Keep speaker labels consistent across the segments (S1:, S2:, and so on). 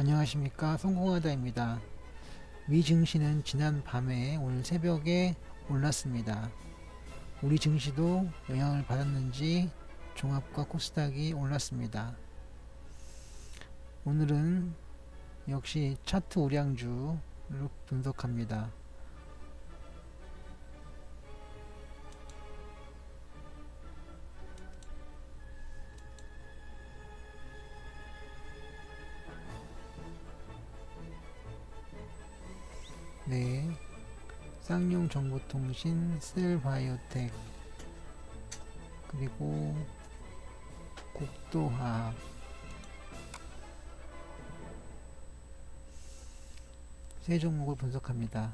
S1: 안녕하십니까, 성공하다입니다. 미 증시는 지난 밤에 오늘 새벽에 올랐습니다. 우리 증시도 영향을 받았는지 종합과 코스닥이 올랐습니다. 오늘은 역시 차트 우량주로 분석합니다. 네, 쌍용정보통신, 셀바이오텍, 그리고 국도화학, 세 종목을 분석합니다.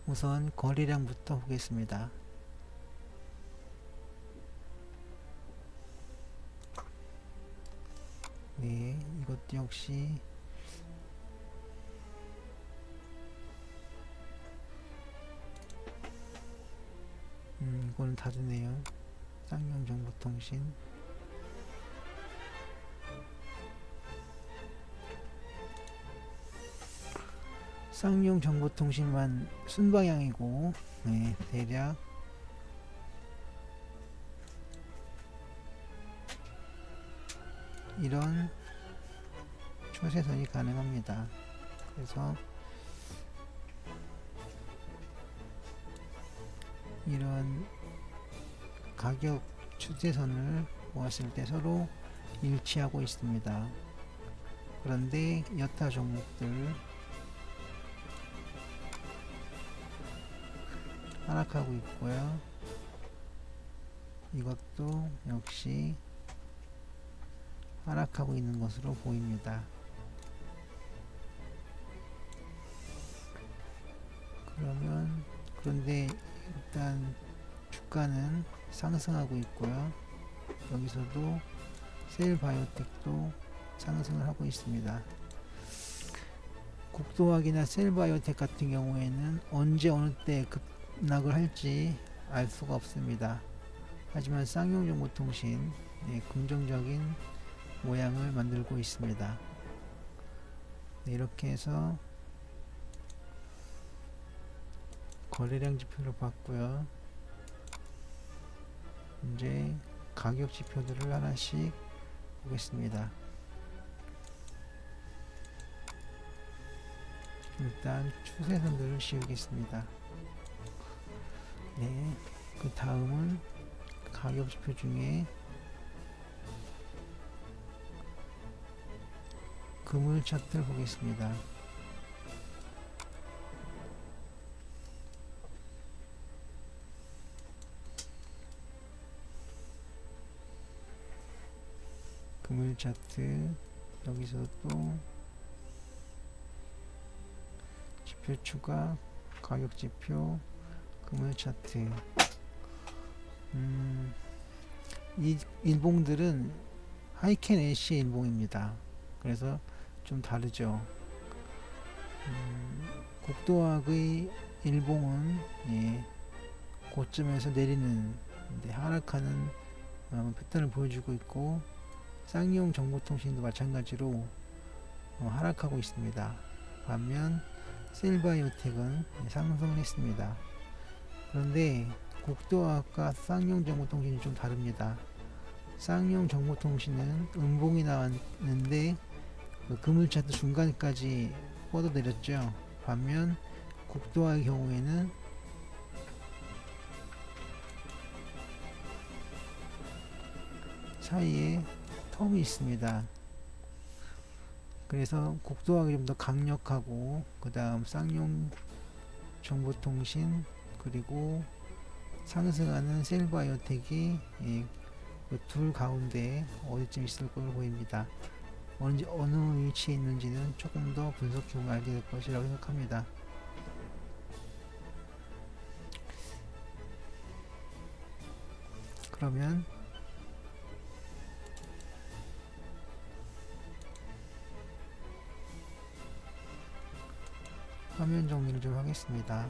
S1: 우선 거래량부터 보겠습니다. 네, 이것도 역시 이거는 다르네요. 쌍용정보통신, 쌍용정보통신만 순방향이고, 네, 대략 이런 추세선이 가능합니다. 그래서 이런 가격 추세선을 보았을 때 서로 일치하고 있습니다. 그런데 여타 종목들 하락하고 있고요. 이것도 역시 하락하고 있는 것으로 보입니다. 그런데 일단 주가는 상승하고 있고요. 여기서도 셀바이오텍도 상승을 하고 있습니다. 국도화학이나 셀바이오텍 같은 경우에는 언제 어느 때 급락을 할지 알 수가 없습니다. 하지만 쌍용정보통신, 네, 긍정적인 모양을 만들고 있습니다. 네, 이렇게 해서 거래량 지표를 봤고요. 이제 가격 지표들을 하나씩 보겠습니다. 일단 추세선들을 씌우겠습니다. 네, 그 다음은 가격 지표 중에 그물 차트를 보겠습니다. 그물 차트, 여기서 또 지표 추가, 가격 지표, 그물 차트. 이 일봉들은 하이켄 애쉬 일봉입니다. 그래서 좀 다르죠. 국도학의 일봉은, 예, 고점에서 내리는, 하락하는 패턴을 보여주고 있고, 쌍용 정보통신도 마찬가지로 하락하고 있습니다. 반면 셀바이오텍은 상승을 했습니다. 그런데 국도학과 쌍용정보통신이 좀 다릅니다. 쌍용정보통신은 음봉이 나왔는데 그 그물차트 중간까지 뻗어내렸죠. 반면 국도학의 경우에는 사이에 텀이 있습니다. 그래서 국도학이 좀 더 강력하고, 그 다음 쌍용 정보통신, 그리고 상승하는 셀바이오텍이 그 둘 가운데 어디쯤 있을 걸로 보입니다. 어느 위치에 있는지는 조금 더 분석해보면 알게 될 것이라고 생각합니다. 그러면 화면 정리를 좀 하겠습니다.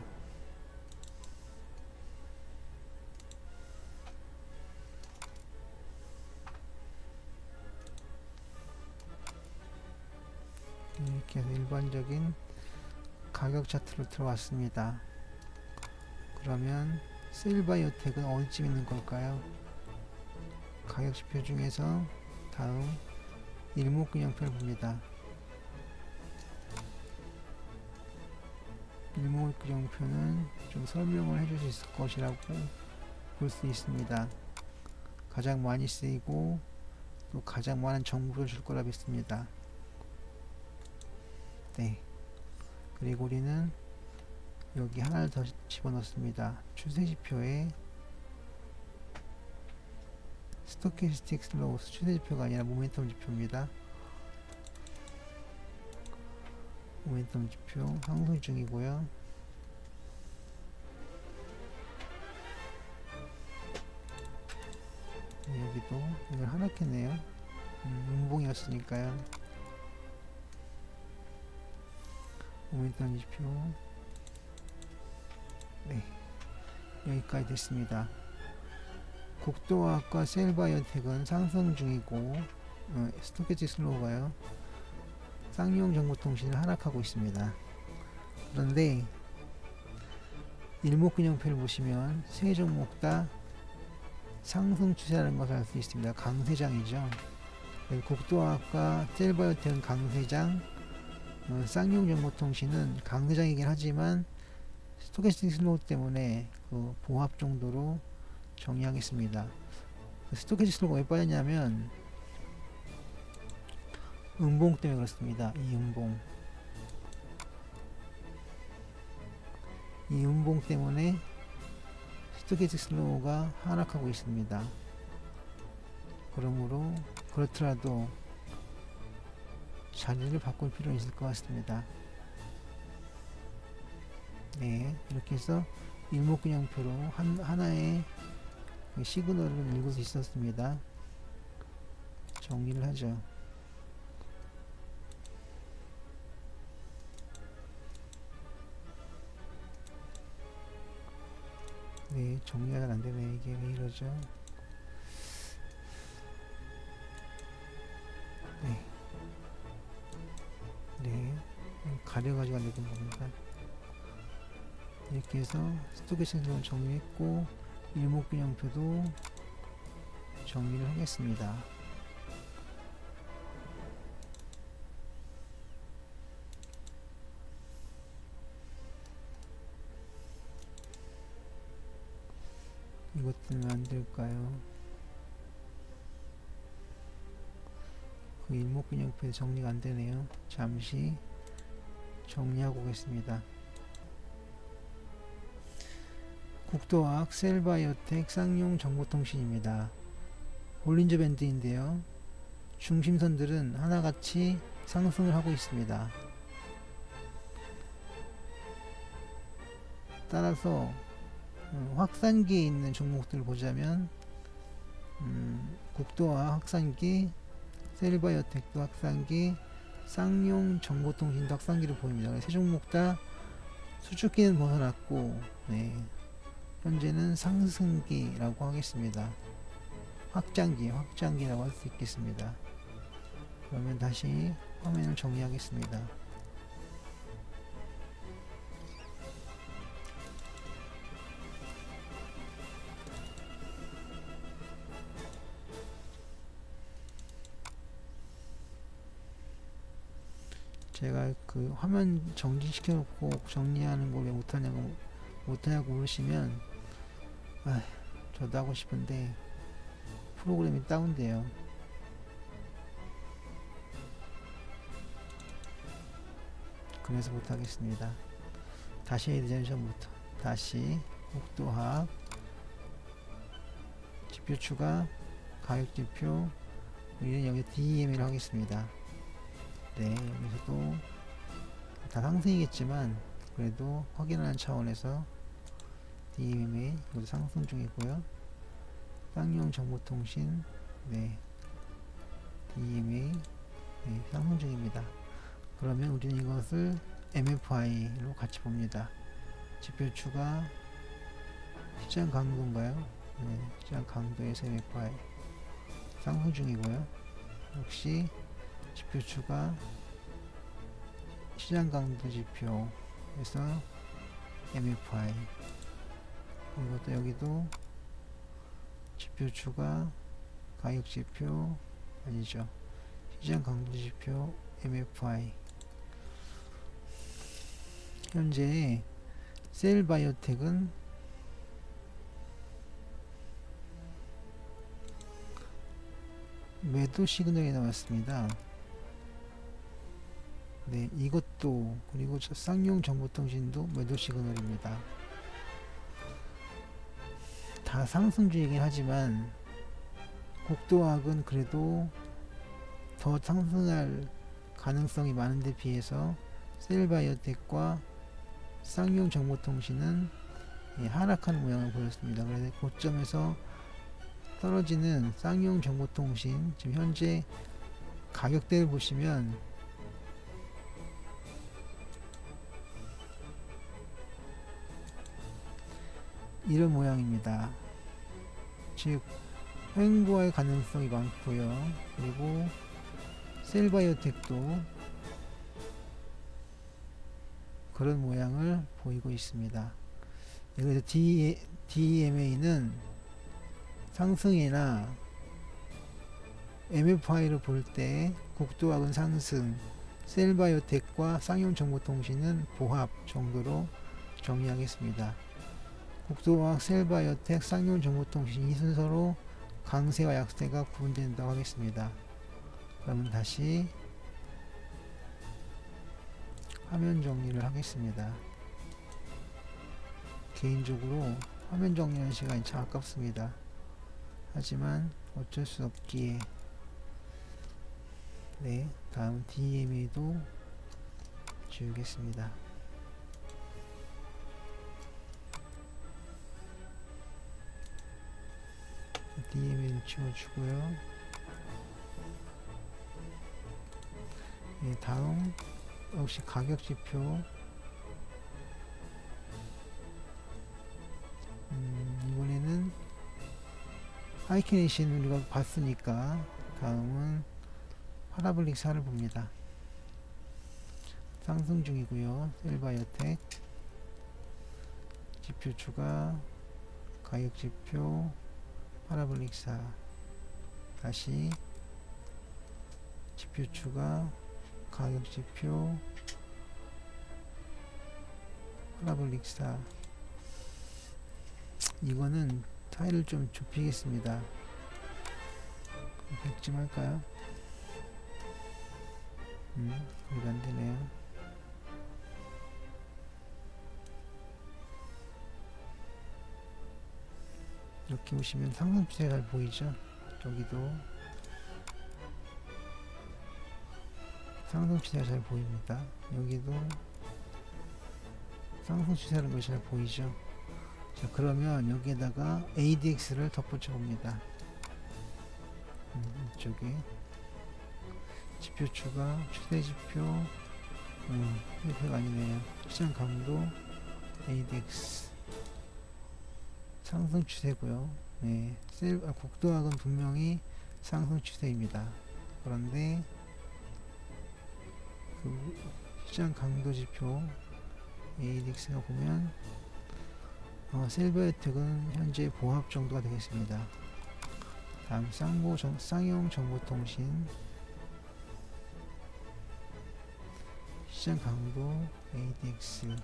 S1: 이렇게 해서 일반적인 가격 차트로 들어왔습니다. 그러면 세일바이오텍은 어디쯤 있는 걸까요? 가격 지표 중에서 다음 일목균형표를 봅니다. 일목균형표는 좀 설명을 해줄 수 있을 것이라고 볼 수 있습니다. 가장 많이 쓰이고 또 가장 많은 정보를 줄 거라 믿습니다. 네. 그리고 우리는 여기 하나를 더 집어넣습니다. 추세지표에 스토캐스틱 슬로우스, 추세지표가 아니라 모멘텀 지표입니다. 모멘텀 지표 상승 중이고요. 네, 여기도 오늘 하락했네요. 음봉이었으니까요. 모멘텀 지표 네, 여기까지 됐습니다. 국도화학과 세일바이오텍은 상승 중이고 스토캐스틱 슬로우가요 쌍용 정보통신을 하락하고 있습니다. 그런데 일목균형표를 보시면 세 종목 다 상승 추세라는 것을 알 수 있습니다. 강세장이죠. 국도화학과 세일바이오텍은 강세장, 쌍용 정보통신은 강세장이긴 하지만 스토캐스틱 슬로우 때문에 그 보합 정도로 정리하겠습니다. 스토캐스틱 슬로우가 왜 빠졌냐면 음봉 때문에 그렇습니다. 이 음봉 때문에 스토캐스틱 슬로우가 하락하고 있습니다. 그러므로 그렇더라도 자리를 바꿀 필요는 있을 것 같습니다. 네, 이렇게 해서 일목균형표로 하나의 시그널을 읽을 수 있었습니다. 정리를 하죠. 네, 정리가 잘 안되네. 이게 왜 이러죠? 네, 네, 가려가지고 안되는 겁니다. 이렇게 해서 스토캐스틱을 정리했고 일목균형표도 정리를 하겠습니다. 이것들은 안 될까요? 그 일목균형표 정리가 안 되네요. 잠시 정리하고 오겠습니다. 국도화학, 세일바이오텍, 쌍용 정보통신입니다. 볼린저 밴드인데요. 중심선들은 하나같이 상승을 하고 있습니다. 따라서 확산기에 있는 종목들을 보자면 국도화 확산기, 세일바이오텍도 확산기, 쌍용 정보통신도 확산기를 보입니다. 세 종목 다 수축기는 벗어났고 네, 현재는 상승기라고 하겠습니다. 확장기라고 할 수 있겠습니다. 그러면 다시 화면을 정리하겠습니다. 제가 그 화면 정지시켜 놓고 정리하는 걸 왜 못하냐고 물으시면 저도 하고 싶은데 프로그램이 다운돼요. 그래서 못하겠습니다. 다시 해야 되잖아요. 처음부터 다시 국도화학 지표 추가 가격지표 우리는 여기 DEM을 하겠습니다. 네, 여기서도 다 상승이겠지만 그래도 확인하는 차원에서 DEMA 이것도 상승 중이고요. 쌍용 정보통신 네, DEMA 네, 상승 중입니다. 그러면 우리는 이것을 MFI로 같이 봅니다. 지표 추가 시장 강도인가요? 네, 시장 강도에서 MFI 상승 중이고요. 역시 지표 추가 시장 강도 지표 그래서 MFI 그리고 또 여기도 지표 추가 가격 지표 아니죠 시장 강도 지표 MFI 현재 셀바이오텍은 매도 시그널이 나왔습니다. 네, 이것도 그리고 쌍용 정보통신도 매도 시그널입니다. 다 상승주이긴 하지만 국도학은 그래도 더 상승할 가능성이 많은데 비해서 셀바이오텍과 쌍용 정보통신은 하락하는 모양을 보였습니다. 그래서 고점에서 떨어지는 쌍용 정보통신 지금 현재 가격대를 보시면 이런 모양입니다. 즉 횡보할 가능성이 많고요. 그리고 셀바이오텍도 그런 모양을 보이고 있습니다. 그래서 DMA는 상승이나 MFI를 볼 때 국도학은 상승, 셀바이오텍과 쌍용정보통신은 보합 정도로 정리하겠습니다. 국도학, 셀바이오텍, 쌍용정보통신 이 순서로 강세와 약세가 구분된다고 하겠습니다. 그러면 다시 화면 정리를 하겠습니다. 개인적으로 화면 정리하는 시간이 참 아깝습니다. 하지만 어쩔 수 없기에 네, 다음 DMA도 지우겠습니다. DMA를 지워주고요. 네, 다음 역시 가격지표 이번에는 하이켄에시는 우리가 봤으니까 다음은 파라블릭 4를 봅니다. 상승 중이고요. 셀바이오텍 지표 추가 가격 지표 파라블릭 4 다시 지표 추가 가격 지표 파라블릭 4 이거는 타일을 좀 좁히겠습니다. 100쯤 할까요? 이거 안되네요. 이렇게 보시면 상승 추세가 잘 보이죠? 여기도 상승 추세가 잘 보입니다. 여기도 상승 추세라는 것이 잘 보이죠? 자, 그러면 여기에다가 ADX를 덧붙여 봅니다. 이쪽에 지표 추가, 추세 지표, 이표가 아니네요. 시장 강도, ADX 상승 추세고요. 네, 국도학은 분명히 상승 추세입니다. 그런데 그 시장 강도 지표 ADX가 보면 셀바이오텍은 현재 보합 정도가 되겠습니다. 다음 쌍용 정보통신 시장 강도 ADX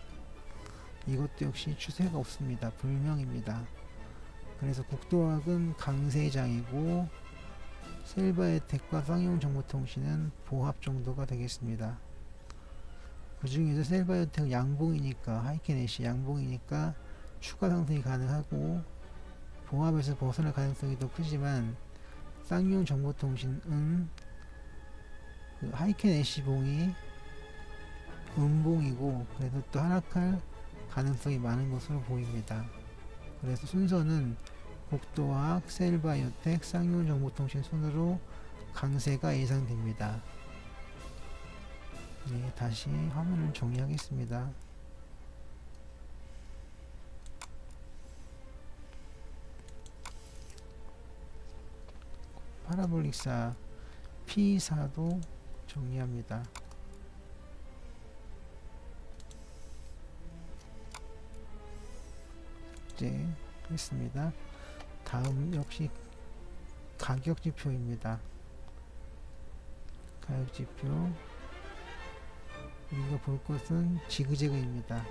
S1: 이것도 역시 추세가 없습니다. 불명입니다. 그래서 국도학은 강세장이고 셀바이오텍과 쌍용 정보통신은 보합 정도가 되겠습니다. 그 중에서 셀바이오텍은 양봉이니까 하이켄에시 양봉이니까 추가 상승이 가능하고 보합에서 벗어날 가능성이 더 크지만 쌍용 정보통신은 그 하이켄에시 봉이 음봉이고 그래서 또 하락할 가능성이 많은 것으로 보입니다. 그래서 순서는 국도학, 셀바이오텍, 쌍용 정보통신 순으로 강세가 예상됩니다. 네, 다시 화면을 정리하겠습니다. 파라볼릭 4, P4도 정리합니다. 삭제했습니다. 다음 역시 가격 지표입니다. 가격 지표, 우리가 볼 것은 지그재그입니다.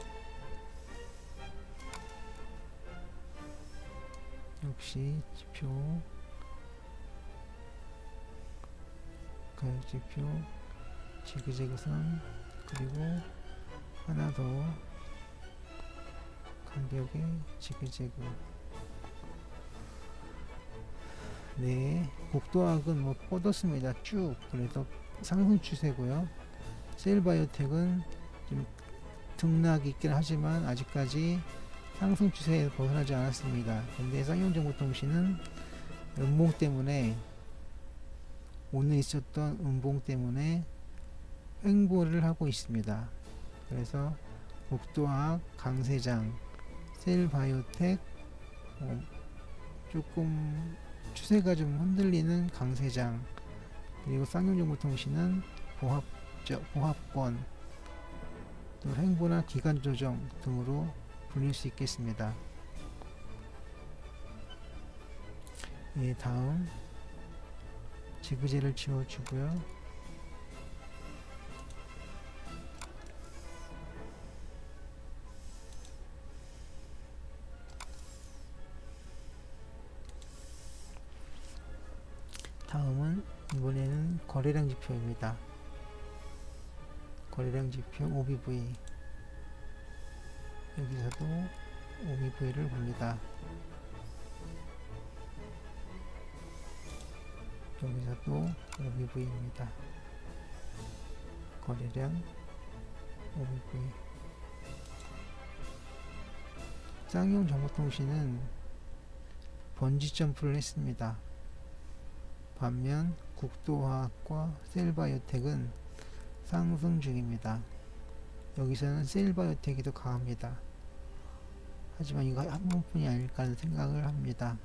S1: 역시 지표, 가격 지표, 지그재그선, 그리고 하나 더 간격의 지그재그. 네, 국도학은 뭐 뻗었습니다. 쭉. 그래서 상승 추세고요. 셀바이오텍은 좀 등락이 있긴 하지만 아직까지 상승 추세에서 벗어나지 않았습니다. 근데 쌍용정보통신은 음봉 때문에, 오늘 있었던 음봉 때문에 횡보를 하고 있습니다. 그래서 국도학, 강세장, 셀바이오텍, 조금 추세가 좀 흔들리는 강세장, 그리고 쌍용정보통신은 보합권, 또 횡보나 기간 조정 등으로 불릴 수 있겠습니다. 예, 다음 지그재를 지워주고요. 다음은 이번에는 거래량 지표입니다. 거래량 지표 OBV, 여기서도 OBV를 봅니다. 여기서도 OBV입니다. 거래량 OBV. 쌍용정보통신은 번지 점프를 했습니다. 반면 국도화학과 셀바이오텍은 상승 중입니다. 여기서는 셀바이오텍이 더 강합니다. 하지만 이거 한 번뿐이 아닐까 하는 생각을 합니다.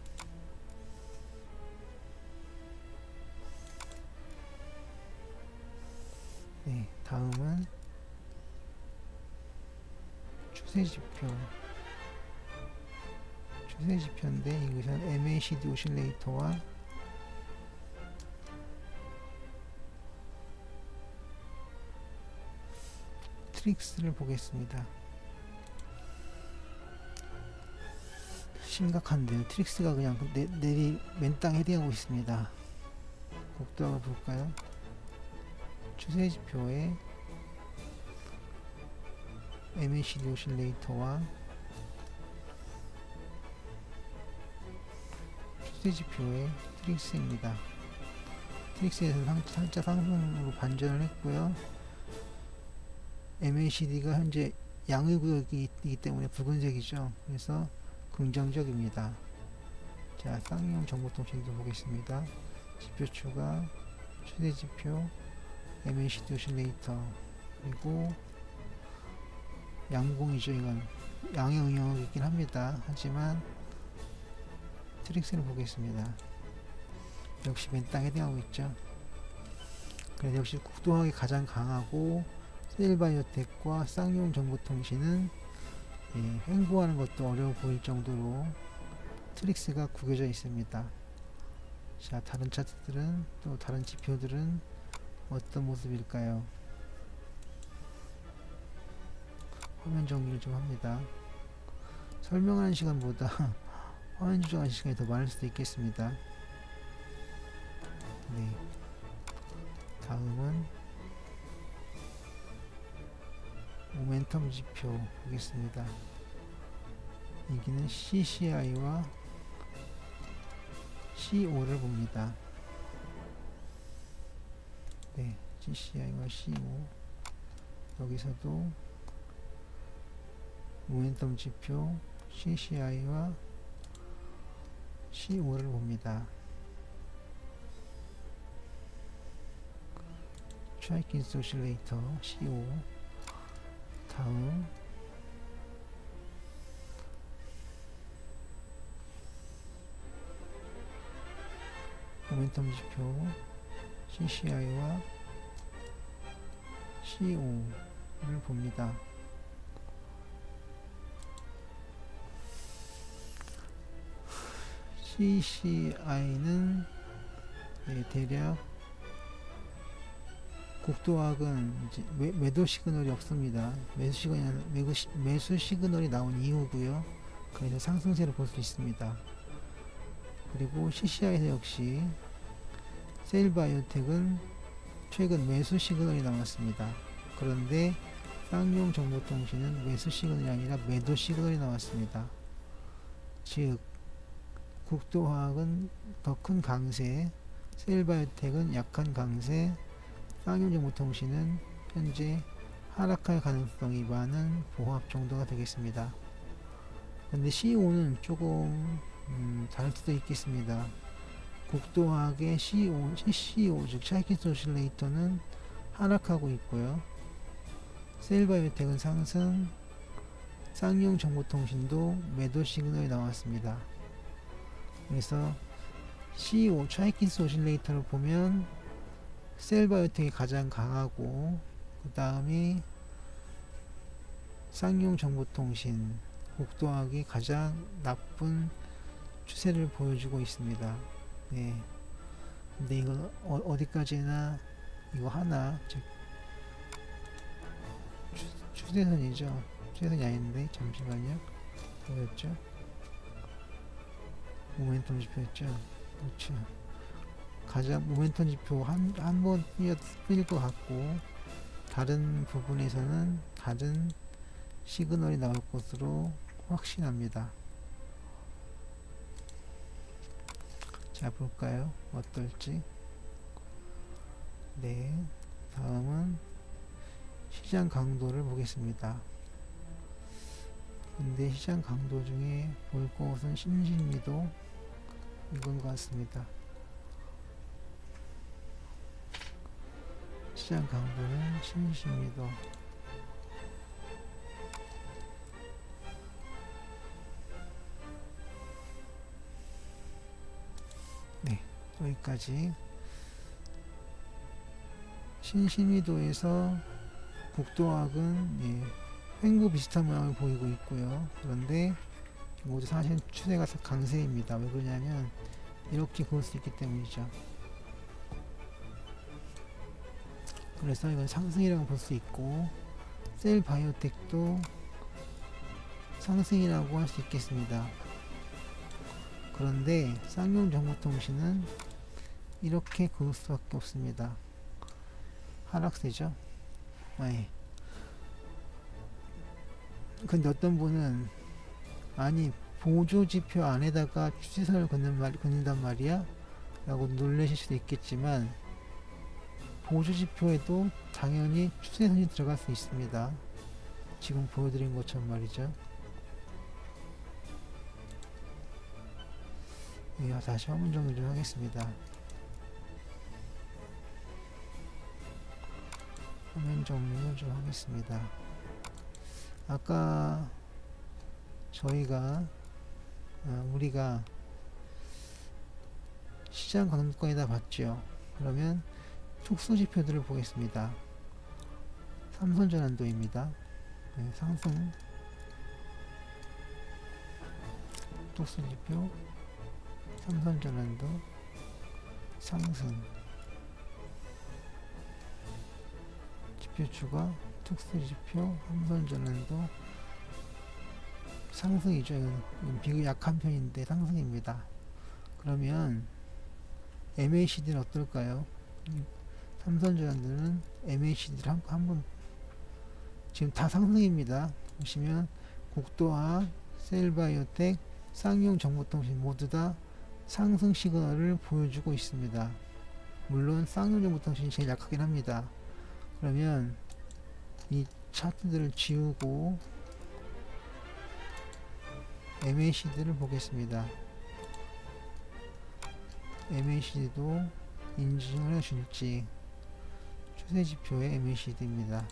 S1: 네, 다음은 추세지표. 추세지표인데 여기서는 MACD 오실레이터와 트릭스를 보겠습니다. 심각한데요. 트릭스가 그냥 맨땅 헤딩하고 있습니다. 국도학을 볼까요? 추세지표에 MACD 오실레이터와 추세지표의 트릭스입니다. 트릭스에서 살짝 상승으로 반전을 했고요. MACD가 현재 양의 구역이기 때문에 붉은색이죠. 그래서 긍정적입니다. 자, 쌍용정보통신도 보겠습니다. 지표 추가, 추세지표, MACD 오실레이터, 그리고 양봉이죠. 이건 양의 응용이 있긴 합니다. 하지만 트릭스를 보겠습니다. 역시 맨땅 헤딩하고 있죠. 그래서 역시 국도학이 가장 강하고 셀바이오텍과 쌍용정보통신은 횡보하는 것도 어려워 보일 정도로 트릭스가 구겨져 있습니다. 자, 다른 차트들은, 또 다른 지표들은 어떤 모습일까요? 화면 정리를 좀 합니다. 설명하는 시간보다 화면 조정하는 시간이 더 많을 수도 있겠습니다. 네, 다음은 모멘텀 지표 보겠습니다. 여기는 CCI와 CO 를 봅니다. 네, CCI와 CO. 여기서도 모멘텀 지표 CCI와 CO를 봅니다. 트라이킨스 오실레이터 CO. 다음 모멘텀 지표 CCI와 CO를 봅니다. CCI는 대략 국도학은 이제 매도 시그널이 없습니다. 매수 시그널이 나온 이후고요. 그래서 상승세를 볼 수 있습니다. 그리고 CCI에서 역시 셀바이오텍은 최근 매수 시그널이 나왔습니다. 그런데 쌍용정보통신은 매수 시그널이 아니라 매도 시그널이 나왔습니다. 즉 국도화학은 더 큰 강세, 셀바이오텍은 약한 강세, 쌍용정보통신은 현재 하락할 가능성이 많은 보합 정도가 되겠습니다. 근데 CO는 조금 다를 수도 있겠습니다. 국도화학의 CCO 즉 차이키스 오실레이터는 하락하고 있고요. 셀바이오텍은 상승, 쌍용정보통신도 매도 시그널이 나왔습니다. 그래서 CEO 차이키스 오실레이터를 보면 셀바이오텍이 가장 강하고 그 다음에 쌍용정보통신, 국도학이 가장 나쁜 추세를 보여주고 있습니다. 네. 근데 이걸 어디까지나 이거 하나 즉 추세선이죠. 추세선이 아닌데 잠시만요. 뭐였죠? 모멘텀 지표였죠. 그렇죠. 가장 모멘텀 지표 한 번 뿐일 것 같고 다른 부분에서는 다른 시그널이 나올 것으로 확신합니다. 자 볼까요? 어떨지. 네, 다음은 시장 강도를 보겠습니다. 근데 시장 강도 중에 볼 것은 신신미도 이건 것 같습니다. 시장 강도는 신신미도. 네, 여기까지. 신신미도에서 국도학은 횡보 비슷한 모양을 보이고 있고요. 그런데 모두 사실 추세가 강세입니다. 왜 그러냐면 이렇게 그을 수 있기 때문이죠. 그래서 이건 상승이라고 볼 수 있고 셀바이오텍도 상승이라고 할 수 있겠습니다. 그런데 쌍용정보통신은 이렇게 그을 수밖에 없습니다. 하락세죠. 네. 근데 어떤 분은 아니 보조지표 안에다가 추세선을 긋는단 말이야? 라고 놀라실 수도 있겠지만 보조지표에도 당연히 추세선이 들어갈 수 있습니다. 지금 보여드린 것처럼 말이죠. 다시 화면 정리 좀 하겠습니다. 화면 정리를 좀 하겠습니다. 아까 우리가 시장 강도권에다 봤죠. 그러면 특수지표들을 보겠습니다. 삼선전환도입니다. 네, 상승 특수지표 삼선전환도 상승 지표추가 특수지표 삼선전환도 상승이죠. 이건 비교 약한 편인데 상승입니다. 그러면 MACD는 어떨까요? 삼선전환도는 MACD를 한번 지금 다 상승입니다. 보시면 국도화, 셀바이오텍, 쌍용정보통신 모두 다 상승 시그널을 보여주고 있습니다. 물론 쌍용정보통신이 제일 약하긴 합니다. 그러면 이 차트들을 지우고 MACD를 보겠습니다. MACD도 인증을 해줄지. 추세지표의 MACD입니다.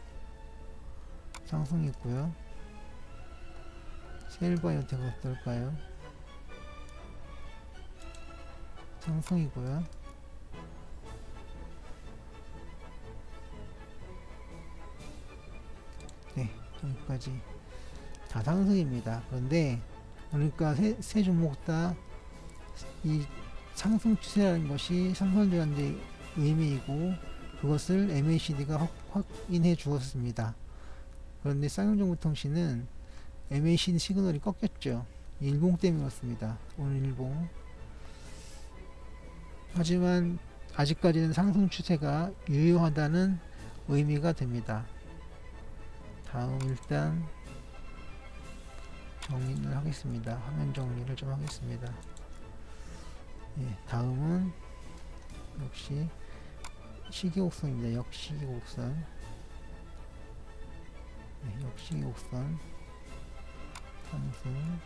S1: 상승했고요. 셀바이오텍 어떨까요? 상승이고요. 네, 여기까지 다 상승입니다. 그런데 그러니까 세 종목 다 이 상승 추세라는 것이 삼성전자의 의미이고 그것을 MACD가 확인해 주었습니다. 그런데 쌍용정보통신은 MACD 시그널이 꺾였죠. 일봉 때문에 그렇습니다. 오늘 일봉. 하지만 아직까지는 상승 추세가 유효하다는 의미가 됩니다. 다음 일단 정리를 하겠습니다. 화면 정리를 좀 하겠습니다. 예, 다음은 역시 시계곡선입니다. 역시계곡선. 네, 역시계곡선 상승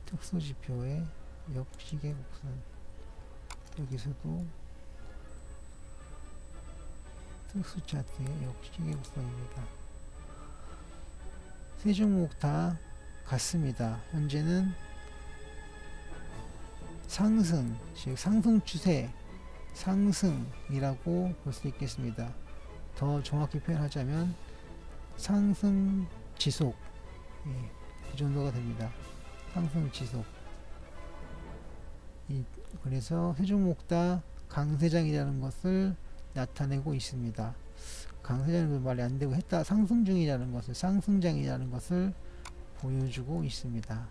S1: 특수지표의 역시계곡선. 여기서도 특수차트의 역시계곡선입니다. 세 종목 다 같습니다. 현재는 상승, 즉 상승 추세, 상승이라고 볼 수 있겠습니다. 더 정확히 표현하자면 상승 지속, 예, 그 정도가 됩니다. 상승 지속. 그래서 세 종목 다 강세장이라는 것을 나타내고 있습니다. 강세장은 말이 안 되고 했다 상승 중이라는 것을, 상승장이라는 것을 보여주고 있습니다.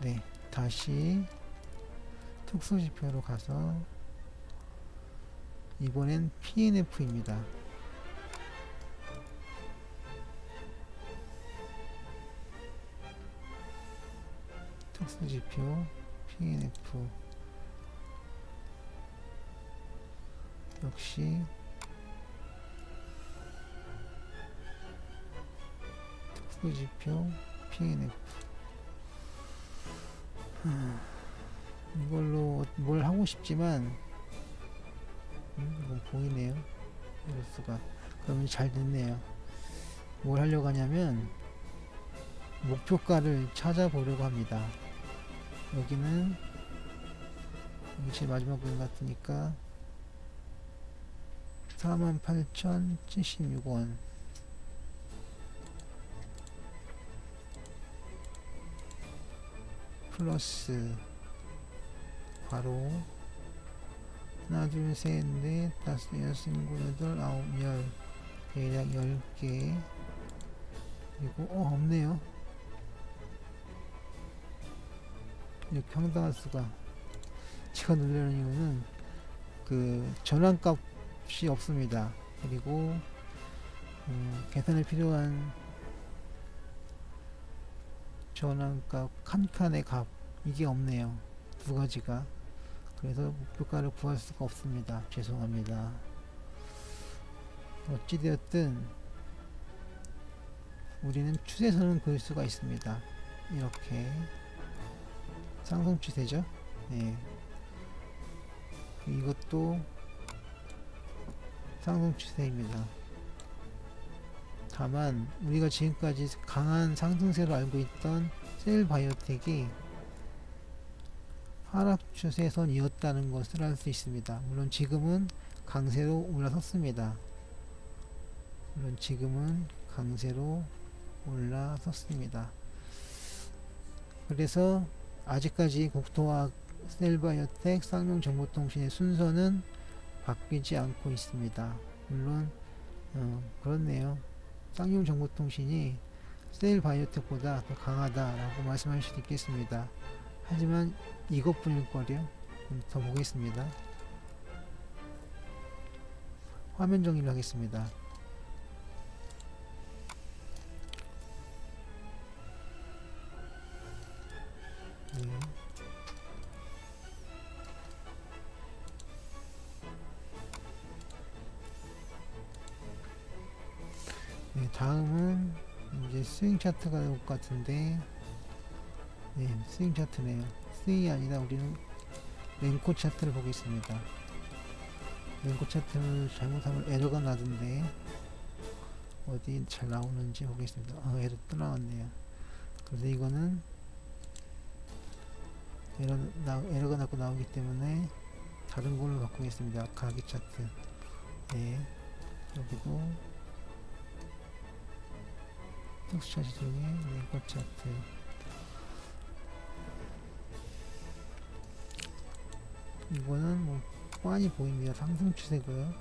S1: 네, 다시 특수지표로 가서 이번엔 PNF입니다. 특수지표 PNF 역시 특수지표 PNF 이걸로 뭘 하고 싶지만 이건 보이네요. 이럴 수가. 그러면 잘 됐네요. 뭘 하려고 하냐면 목표가를 찾아보려고 합니다. 여기는 여기 제 마지막 부분 같으니까 48,076원 플러스 바로 하나 둘 셋 넷 다섯 여섯 일곱 여덟 아홉 열 대략 10개 그리고 없네요. 이렇게 황당할 수가. 제가 누르는 이유는 그 전환값이 없습니다. 그리고 계산에 필요한 전환값 칸칸의 값 이게 없네요. 두 가지가. 그래서 목표가를 구할 수가 없습니다. 죄송합니다. 어찌되었든 우리는 추세선을 그을 수가 있습니다. 이렇게 상승 추세죠. 네. 이것도 상승 추세입니다. 다만 우리가 지금까지 강한 상승세로 알고 있던 셀바이오텍이 하락 추세선이었다는 것을 알 수 있습니다. 물론 지금은 강세로 올라섰습니다. 그래서 아직까지 국토화, 셀바이오텍, 쌍용정보통신의 순서는 바뀌지 않고 있습니다. 물론 그렇네요. 쌍용정보통신이 셀바이오텍보다 더 강하다라고 말씀할 수도 있겠습니다. 하지만 이것뿐일걸요. 더 보겠습니다. 화면 정리를 하겠습니다. 네. 네, 다음은 이제 스윙 차트가 올 것 같은데, 네, 스윙 차트네요. 스윙이 아니라 우리는 랭코 차트를 보겠습니다. 랭코 차트를 잘못하면 에러가 나던데 어디 잘 나오는지 보겠습니다. 에러 또 나왔네요. 그래서 이거는 에러가 나고 나오기 때문에 다른 걸로 바꾸겠습니다. 가기 차트. 네. 여기도 특수 차트 중에 네이버 차트. 이거는 뭐 빤히 보입니다. 상승 추세고요.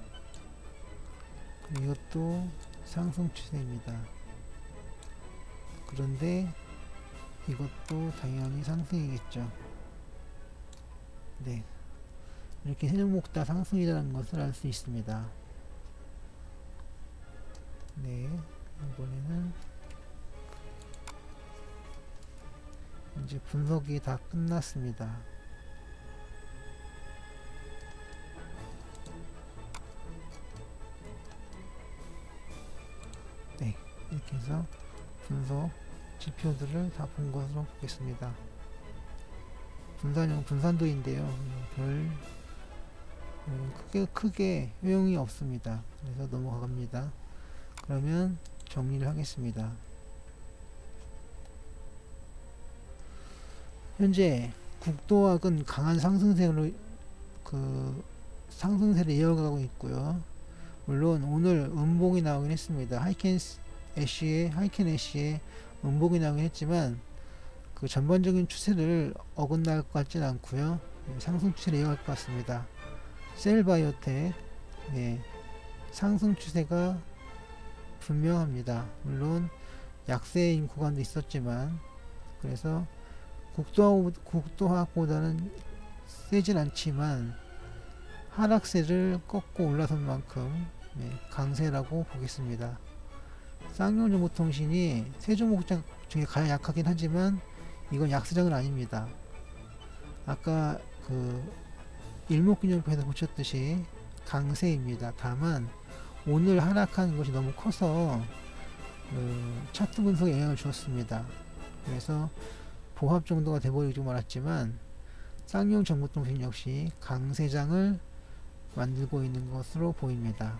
S1: 이것도 상승 추세입니다. 그런데 이것도 당연히 상승이겠죠. 네, 이렇게 세 종목 다 상승이라는 것을 알 수 있습니다. 네, 이번에는 이제 분석이 다 끝났습니다. 네, 이렇게 해서 분석 지표들을 다 본 것으로 보겠습니다. 분산도인데요. 크게 효용이 없습니다. 그래서 넘어갑니다. 그러면 정리를 하겠습니다. 현재 국도학은 강한 상승세로 상승세를 이어가고 있고요. 물론 오늘 음봉이 나오긴 했습니다. 하이켄 애쉬의 음봉이 나오긴 했지만 그 전반적인 추세를 어긋날 것 같지는 않고요. 상승 추세를 이어갈 것 같습니다. 셀바이오텍, 네, 상승 추세가 분명합니다. 물론 약세인 구간도 있었지만, 그래서 국도학보다는 세진 않지만 하락세를 꺾고 올라선 만큼 강세라고 보겠습니다. 쌍용정보통신이 세 종목 중에 가장 약하긴 하지만 이건 약세장은 아닙니다. 아까 일목균형표에서 보셨듯이 강세입니다. 다만 오늘 하락한 것이 너무 커서 차트 분석에 영향을 주었습니다. 그래서 보합 정도가 돼버리고 말았지만 쌍용정보통신 역시 강세장을 만들고 있는 것으로 보입니다.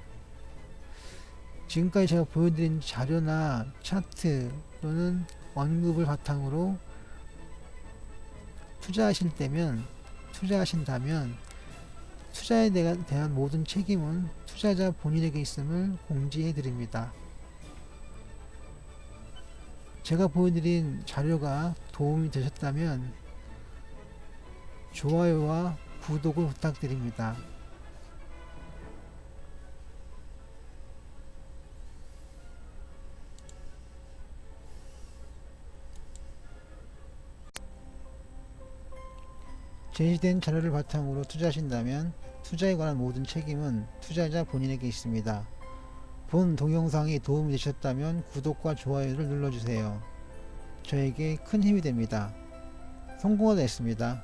S1: 지금까지 제가 보여드린 자료나 차트 또는 언급을 바탕으로 투자하신다면 투자에 대한 모든 책임은 투자자 본인에게 있음을 공지해 드립니다. 제가 보여드린 자료가 도움이 되셨다면 좋아요와 구독을 부탁드립니다. 제시된 자료를 바탕으로 투자하신다면 투자에 관한 모든 책임은 투자자 본인에게 있습니다. 본 동영상이 도움이 되셨다면 구독과 좋아요를 눌러주세요. 저에게 큰 힘이 됩니다. 성공하다 했습니다.